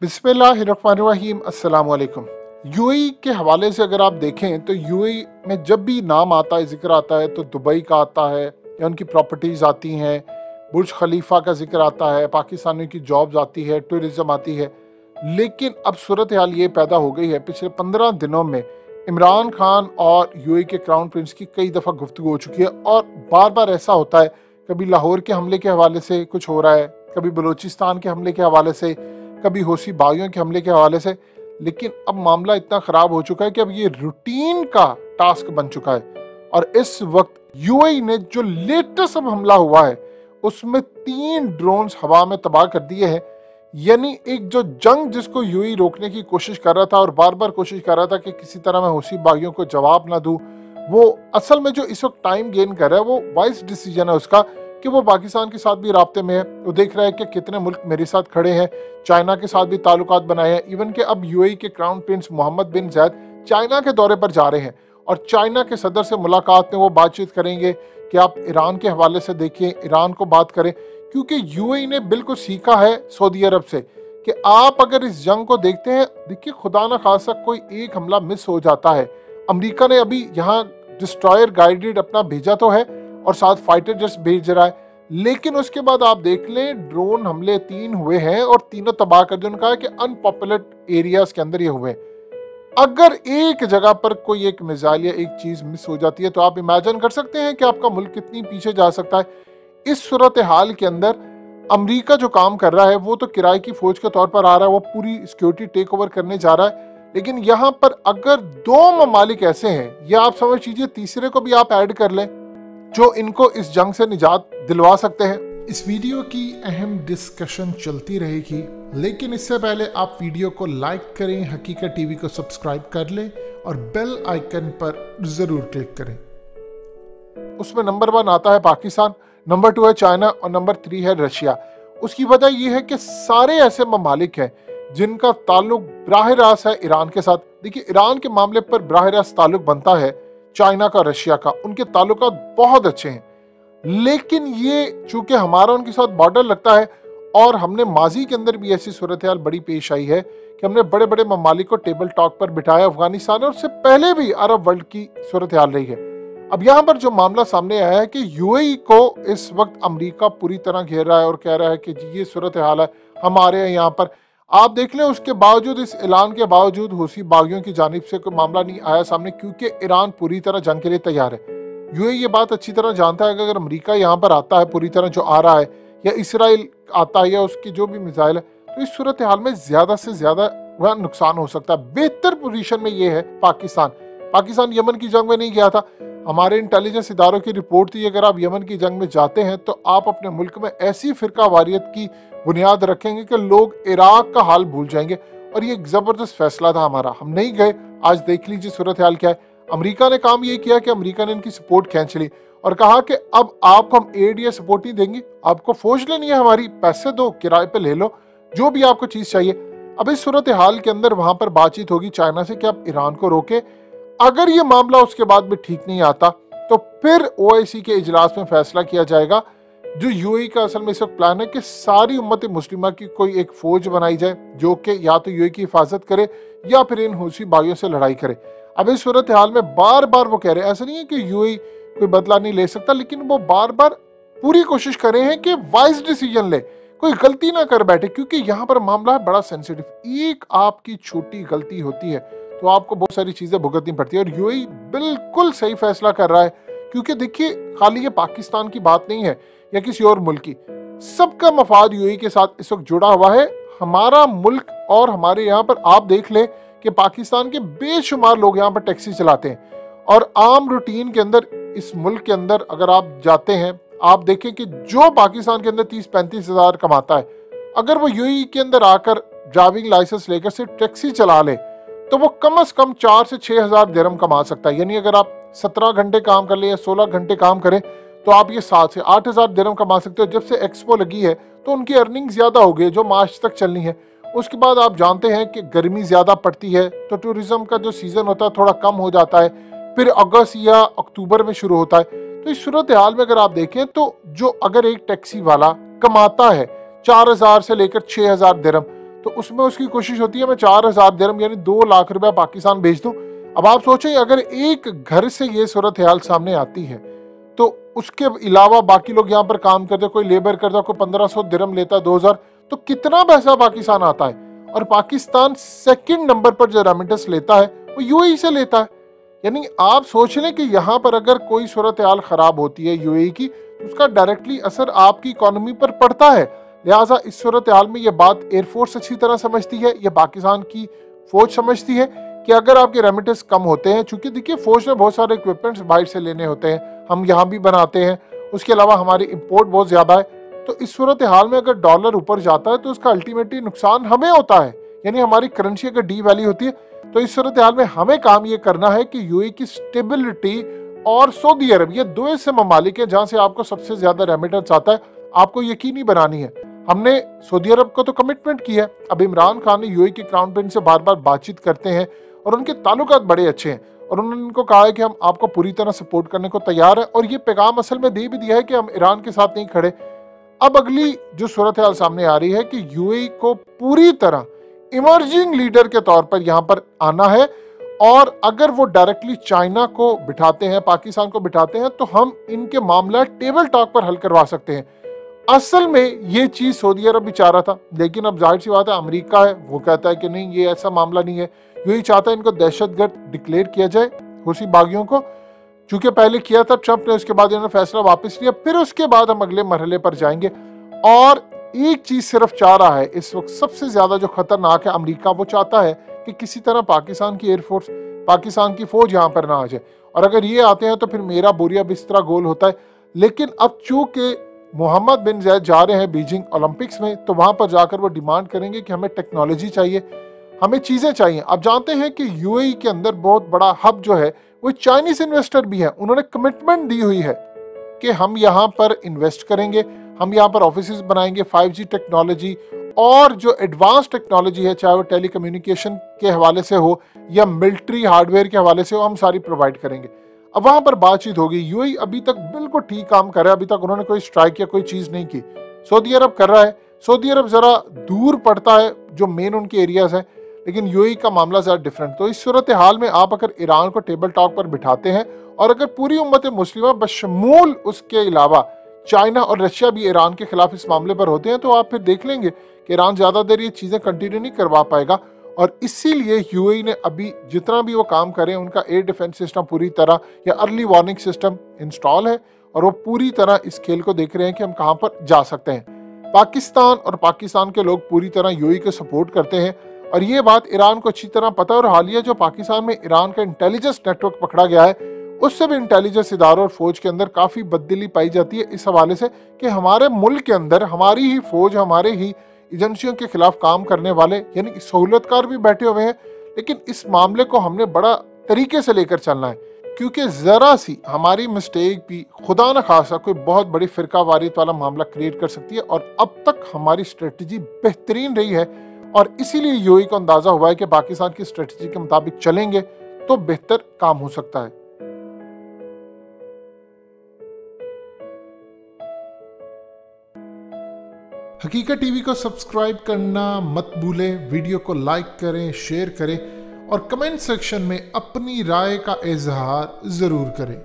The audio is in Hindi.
बिस्मिल्लाहिर्रहमानिर्रहीम अस्सलाम वालेकुम। यूएई के हवाले से अगर आप देखें तो यूएई में जब भी नाम आता है, जिक्र आता है, तो दुबई का आता है या उनकी प्रॉपर्टीज़ आती हैं, बुर्ज खलीफा का जिक्र आता है, पाकिस्तानियों की जॉब्स आती है, टूरिज़्म आती है। लेकिन अब सूरत हाल ये पैदा हो गई है, पिछले 15 दिनों में इमरान खान और यूएई के क्राउन प्रिंस की कई दफ़ा गुफ्तगू हो चुकी है और बार बार ऐसा होता है, कभी लाहौर के हमले के हवाले से कुछ हो रहा है, कभी बलूचिस्तान के हमले के हवाले से, कभी हौसी बागियों के हमले के हवाले से। लेकिन अब मामला इतना ख़राब हो चुका है कि अब ये रूटीन का टास्क बन चुका है और इस वक्त यूएई ने जो लेटेस्ट अब हमला हुआ है उसमें 3 ड्रोन्स हवा में तबाह कर दिए हैं। यानी एक जो जंग जिसको यूएई रोकने की कोशिश कर रहा था और बार बार कोशिश कर रहा था कि किसी तरह मैं हौसी बागियों को जवाब ना दूं, वो असल में जो इस वक्त टाइम गेन कर रहा है वो वाइज डिसीजन है उसका कि वो पाकिस्तान के साथ भी राब्ते में है। वो देख रहा है कि कितने मुल्क मेरे साथ खड़े हैं, चाइना के साथ भी ताल्लुकात बनाए हैं। इवन कि अब यूएई के क्राउन प्रिंस मोहम्मद बिन जायद चाइना के दौरे पर जा रहे हैं और चाइना के सदर से मुलाकात में वो बातचीत करेंगे कि आप ईरान के हवाले से देखिए, ईरान को बात करें, क्योंकि यूएई ने बिल्कुल सीखा है सऊदी अरब से कि आप अगर इस जंग को देखते हैं, देखिए खुदा न खासा कोई एक हमला मिस हो जाता है। अमेरिका ने अभी यहाँ डिस्ट्रॉयर गाइडेड अपना भेजा तो है और साथ फाइटर जेट्स भेज रहा है, लेकिन उसके बाद आप देख लें ड्रोन हमले 3 हुए हैं और तीनों तबाह कर दिए। उन्होंने कहा कि अनपॉपुलर एरियाज के अंदर ये हुए। अगर एक जगह पर कोई एक मिसाइल या एक चीज मिस हो जाती है तो आप इमेजिन कर सकते हैं कि आपका मुल्क कितनी पीछे जा सकता है। इस सूरत हाल के अंदर अमेरिका जो काम कर रहा है वो तो किराए की फौज के तौर पर आ रहा है, वो पूरी सिक्योरिटी टेक ओवर करने जा रहा है। लेकिन यहाँ पर अगर 2 ममालिक ऐसे हैं, या आप समझ लीजिए तीसरे को भी आप ऐड कर लें, जो इनको इस जंग से निजात दिलवा सकते हैं। इस वीडियो की अहम डिस्कशन चलती रहेगी, लेकिन इससे पहले आप वीडियो को लाइक करें, हकीकत टीवी को सब्सक्राइब कर लें और बेल आइकन पर जरूर क्लिक करें। उसमें नंबर 1 आता है पाकिस्तान, नंबर 2 है चाइना और नंबर 3 है रशिया। उसकी वजह यह है कि सारे ऐसे ममालिक हैं जिनका ताल्लुक बराह रास्त है ईरान के साथ। देखिए ईरान के मामले पर बराह रास्त ताल्लुक बनता है चाइना का, रशिया का, उनके ताल्लुकात बहुत अच्छे हैं। लेकिन ये चूंकि हमारा उनके साथ बॉर्डर लगता है और हमने माजी के अंदर भी ऐसी सूरत हाल बड़ी पेश आई है कि हमने बड़े बड़े ममालिक को टेबल टॉक पर बिठाया, अफगानिस्तान और उससे पहले भी अरब वर्ल्ड की सूरत हाल रही है। अब यहाँ पर जो मामला सामने आया है कि यूएई को इस वक्त अमेरिका पूरी तरह घेर रहा है और कह रहा है कि जी ये सूरत हाल है, हम आ रहे हैं यहाँ पर। आप देख लें उसके बावजूद, इस ऐलान के बावजूद हौसी बागियों की जानिब से कोई मामला नहीं आया सामने, क्योंकि ईरान पूरी तरह जंग के लिए तैयार है। यूएई ये बात अच्छी तरह जानता है कि अगर अमेरिका यहाँ पर आता है पूरी तरह जो आ रहा है, या इसराइल आता है या उसकी जो भी मिसाइल है, तो इस सूरत हाल में ज्यादा से ज्यादा वह नुकसान हो सकता है। बेहतर पोजीशन में ये है पाकिस्तान यमन की जंग में नहीं गया था। हमारे इंटेलिजेंस इदारों की रिपोर्ट थी अगर आप यमन की जंग में जाते हैं तो आप अपने मुल्क में ऐसी फिरका वारियत की बुनियाद रखेंगे कि लोग इराक का हाल भूल जाएंगे। और ये एक जबरदस्त फैसला था हमारा, हम नहीं गए। आज देख लीजिए सूरत हाल क्या है। अमेरिका ने काम ये किया कि अमेरिका ने इनकी सपोर्ट खींच ली और कहा कि अब आपको हम एड या सपोर्ट नहीं देंगे, आपको फौज लेनी है हमारी, पैसे दो, किराए पे ले लो, जो भी आपको चीज चाहिए। अब इस सूरत हाल के अंदर वहां पर बातचीत होगी चाइना से कि आप ईरान को रोके। अगर ये मामला उसके बाद भी ठीक नहीं आता तो फिर ओआईसी के इजलास में फैसला किया जाएगा। जो यूएई का असल में इस वक्त प्लान है कि सारी उम्मत मुस्लिमा की कोई एक फौज बनाई जाए जो कि या तो यूएई की हिफाजत करे या फिर इन हौसी बागियों से लड़ाई करे। अब इस सूरत हाल में बार बार वो कह रहे हैं, ऐसा नहीं है कि यूएई कोई बदला नहीं ले सकता, लेकिन वो बार बार पूरी कोशिश कर रहे हैं कि वाइज डिसीजन ले, कोई गलती ना कर बैठे, क्योंकि यहाँ पर मामला है बड़ा सेंसिटिव। एक आपकी छोटी गलती होती है तो आपको बहुत सारी चीजें भुगतनी पड़ती है और यूएई बिल्कुल सही फैसला कर रहा है। क्योंकि देखिए खाली ये पाकिस्तान की बात नहीं है या किसी और मुल्क की, सबका मफाद यूएई के साथ इस वक्त जुड़ा हुआ है। हमारा मुल्क और हमारे यहाँ पर आप देख लें कि पाकिस्तान के बेशुमार लोग यहाँ पर टैक्सी चलाते हैं और आम रूटीन के अंदर इस मुल्क के अंदर अगर आप जाते हैं, आप देखें कि जो पाकिस्तान के अंदर 30-35 हज़ार कमाता है, अगर वो यूएई के अंदर आकर ड्राइविंग लाइसेंस लेकर सिर्फ टैक्सी चला ले तो वो कम से कम 4 से 6 हज़ार दिरहम कमा सकता है। यानी अगर आप 17 घंटे काम कर ले या 16 घंटे काम करें तो आप ये 7 से 8 हज़ार दिरहम कमा सकते हो। जब से एक्सपो लगी है तो उनकी अर्निंग ज्यादा हो गई है जो मार्च तक चलनी है। उसके बाद आप जानते हैं कि गर्मी ज्यादा पड़ती है तो टूरिज्म का जो सीजन होता है थोड़ा कम हो जाता है, फिर अगस्त या अक्टूबर में शुरू होता है। तो इस सूरत हाल में अगर आप देखें तो जो अगर एक टैक्सी वाला कमाता है 4,000 से लेकर 6,000 दिरहम, तो उसमें उसकी कोशिश होती है मैं 4000 दिरहम यानी 2 लाख रुपया पाकिस्तान भेज दूं। अब आप सोचें अगर एक घर से ये सूरत हाल सामने आती है तो उसके अलावा बाकी लोग यहाँ पर काम करते, कोई लेबर करता, कोई 1500 दिरहम लेता, 2000, तो कितना पैसा पाकिस्तान आता है। और पाकिस्तान सेकंड नंबर पर जो रेमिटेंस लेता है वो यूएई से लेता है। यानी आप सोच लें कि यहाँ पर अगर कोई सूरत हाल खराब होती है यूएई की, तो उसका डायरेक्टली असर आपकी इकोनॉमी पर पड़ता है। लिहाजा इस सूरत हाल में ये बात एयरफोर्स अच्छी तरह समझती है, ये पाकिस्तान की फौज समझती है कि अगर आपके रेमिटेंस कम होते हैं, चूंकि देखिए फौज में बहुत सारे इक्विपमेंट्स बाहर से लेने होते हैं, हम यहाँ भी बनाते हैं, उसके अलावा हमारी इंपोर्ट बहुत ज़्यादा है, तो इस सूरत हाल में अगर डॉलर ऊपर जाता है तो उसका अल्टीमेटली नुकसान हमें होता है। यानी हमारी करेंसी अगर डी वैल्यू होती है तो इस सूरत हाल में हमें काम ये करना है कि यूएई की स्टेबिलिटी और सऊदी अरब, ये दो ऐसे ममालिक हैं जहाँ से आपको सबसे ज़्यादा रेमिटेंस आता है, आपको यकीनी बनानी है। हमने सऊदी अरब को तो कमिटमेंट किया है, अब इमरान खान ने यूएई के क्राउन प्रिंस से बार बार बातचीत करते हैं और उनके ताल्लुकात बड़े अच्छे हैं और उन्होंने इनको कहा है कि हम आपको पूरी तरह सपोर्ट करने को तैयार है और ये पैगाम असल में दे भी दिया है कि हम ईरान के साथ नहीं खड़े। अब अगली जो सूरत हाल सामने आ रही है कि यूएई को पूरी तरह इमर्जिंग लीडर के तौर पर यहाँ पर आना है और अगर वो डायरेक्टली चाइना को बिठाते हैं, पाकिस्तान को बिठाते हैं, तो हम इनके मामला टेबल टॉक पर हल करवा सकते हैं। असल में ये चीज़ सऊदी अरब भी चाह रहा था, लेकिन अब जाहिर सी बात है अमेरिका है, वो कहता है कि नहीं ये ऐसा मामला नहीं है, यही चाहता है इनको दहशतगर्द डिक्लेयर किया जाए हुसी बागियों को, चूंकि पहले किया था ट्रंप ने, उसके बाद इन्होंने फैसला वापस लिया, फिर उसके बाद हम अगले मरहले पर जाएंगे। और एक चीज सिर्फ चाह रहा है इस वक्त सबसे ज्यादा जो खतरनाक है अमेरिका, वो चाहता है कि किसी तरह पाकिस्तान की एयरफोर्स, पाकिस्तान की फौज यहाँ पर ना आ जाए, और अगर ये आते हैं तो फिर मेरा बोरिया बिस्तरा गोल होता है। लेकिन अब चूंकि मोहम्मद बिन जैद जा रहे हैं बीजिंग ओलंपिक्स में, तो वहां पर जाकर वो डिमांड करेंगे कि हमें टेक्नोलॉजी चाहिए, हमें चीजें चाहिए। आप जानते हैं कि यूएई के अंदर बहुत बड़ा हब जो है वो चाइनीज इन्वेस्टर भी है, उन्होंने कमिटमेंट दी हुई है कि हम यहाँ पर इन्वेस्ट करेंगे, हम यहाँ पर ऑफिसेज बनाएंगे, 5G टेक्नोलॉजी और जो एडवांस टेक्नोलॉजी है, चाहे वो टेलीकम्युनिकेशन के हवाले से हो या मिलिट्री हार्डवेयर के हवाले से हो, हम सारी प्रोवाइड करेंगे। अब वहां पर बातचीत होगी। यूएई अभी तक बिल्कुल ठीक काम कर रहा है, अभी तक उन्होंने कोई स्ट्राइक या कोई चीज नहीं की। सऊदी अरब कर रहा है, सऊदी अरब जरा दूर पड़ता है जो मेन उनके एरियाज हैं, लेकिन यूएई का मामला ज़्यादा डिफरेंट। तो इस सूरत हाल में आप अगर ईरान को टेबल टॉक पर बिठाते हैं और अगर पूरी उम्मत मुस्लिमा बशमूल उसके अलावा चाइना और रशिया भी ईरान के खिलाफ इस मामले पर होते हैं, तो आप फिर देख लेंगे कि ईरान ज़्यादा देर ये चीज़ें कंटिन्यू नहीं करवा पाएगा। और इसीलिए यूएई ने अभी जितना भी वो काम करें, उनका एयर डिफेंस सिस्टम पूरी तरह या अर्ली वार्निंग सिस्टम इंस्टॉल है और वो पूरी तरह इस खेल को देख रहे हैं कि हम कहाँ पर जा सकते हैं। पाकिस्तान और पाकिस्तान के लोग पूरी तरह यूएई को सपोर्ट करते हैं और ये बात ईरान को अच्छी तरह पता है। और हालिया जो पाकिस्तान में ईरान का इंटेलिजेंस नेटवर्क पकड़ा गया है, उससे भी इंटेलिजेंस इदारों और फौज के अंदर काफ़ी बददिली पाई जाती है इस हवाले से कि हमारे मुल्क के अंदर हमारी ही फौज, हमारे ही एजेंसियों के खिलाफ काम करने वाले यानी सहूलतकार भी बैठे हुए हैं। लेकिन इस मामले को हमने बड़ा तरीके से लेकर चलना है, क्योंकि ज़रा सी हमारी मिस्टेक भी खुदा न खासा कोई बहुत बड़ी फिरका वारियत वाला मामला क्रिएट कर सकती है। और अब तक हमारी स्ट्रेटजी बेहतरीन रही है और इसीलिए यूएई को अंदाज़ा हुआ है कि पाकिस्तान की स्ट्रेटजी के मुताबिक चलेंगे तो बेहतर काम हो सकता है। हकीकत टीवी को सब्सक्राइब करना मत भूलें, वीडियो को लाइक करें, शेयर करें और कमेंट सेक्शन में अपनी राय का इजहार ज़रूर करें।